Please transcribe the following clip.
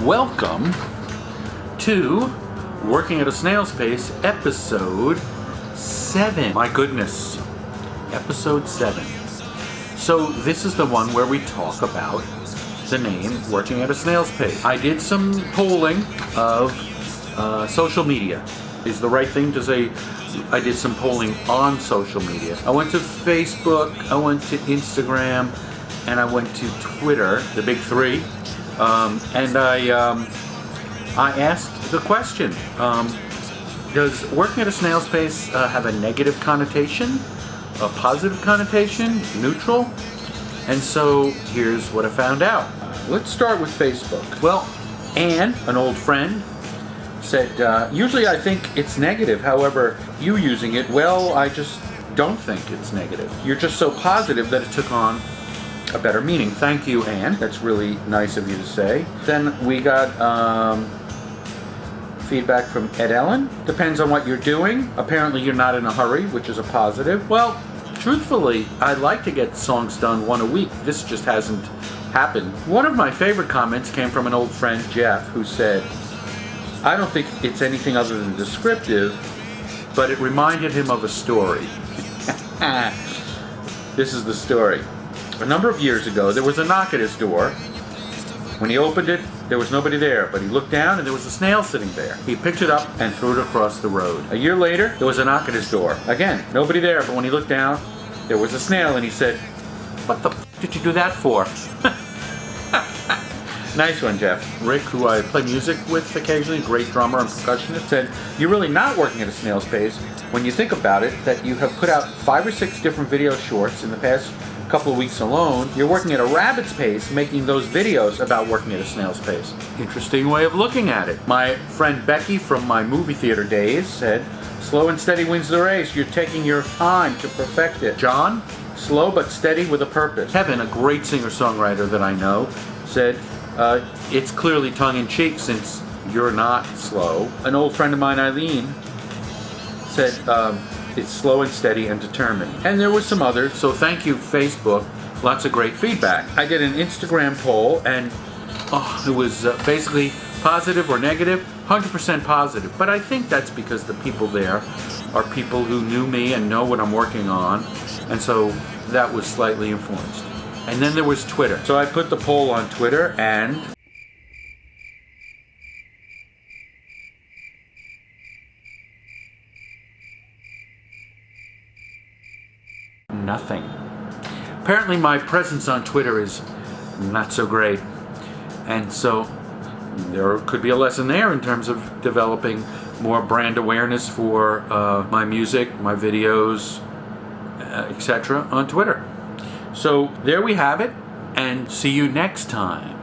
Welcome to Working at a Snail's Pace, episode 7. My goodness, episode 7. So this is the one where we talk about the name Working at a Snail's Pace. I did some polling of social media. Is the right thing to say I did some polling on social media. I went to Facebook, I went to Instagram, and I went to Twitter, the big three. And I asked the question, does working at a snail's pace have a negative connotation, a positive connotation, neutral? And so here's what I found out. Let's start with Facebook. Well, Anne, an old friend, said, usually I think it's negative. However, you using it, well, I just don't think it's negative. You're just so positive that it took on a better meaning. Thank you, Anne. That's really nice of you to say. Then we got feedback from Ed Ellen. Depends on what you're doing. Apparently you're not in a hurry, which is a positive. Well, truthfully, I'd like to get songs done one a week. This just hasn't happened. One of my favorite comments came from an old friend, Jeff, who said, I don't think it's anything other than descriptive, but it reminded him of a story. This is the story. A number of years ago, there was a knock at his door. When he opened it, there was nobody there, but he looked down and there was a snail sitting there. He picked it up and threw it across the road. A year later, there was a knock at his door. Again, nobody there, but when he looked down, there was a snail and he said, what the f*** did you do that for? Nice one, Jeff. Rick, who I play music with occasionally, great drummer and percussionist, said, you're really not working at a snail's pace when you think about it, that you have put out 5 or 6 different video shorts in the past couple of weeks alone. You're working at a rabbit's pace, making those videos about working at a snail's pace. Interesting way of looking at it. My friend Becky from my movie theater days said, slow and steady wins the race. You're taking your time to perfect it. John, slow but steady with a purpose. Kevin, a great singer-songwriter that I know, said, it's clearly tongue-in-cheek since you're not slow. An old friend of mine, Eileen, said, it's slow and steady and determined. And there were some others, so thank you, Facebook. Lots of great feedback. I did an Instagram poll, and it was basically positive or negative, 100% positive. But I think that's because the people there are people who knew me and know what I'm working on, and so that was slightly influenced. And then there was Twitter. So I put the poll on Twitter, and nothing. Apparently my presence on Twitter is not so great. And so there could be a lesson there in terms of developing more brand awareness for my music, my videos, etc. on Twitter. So there we have it, and see you next time.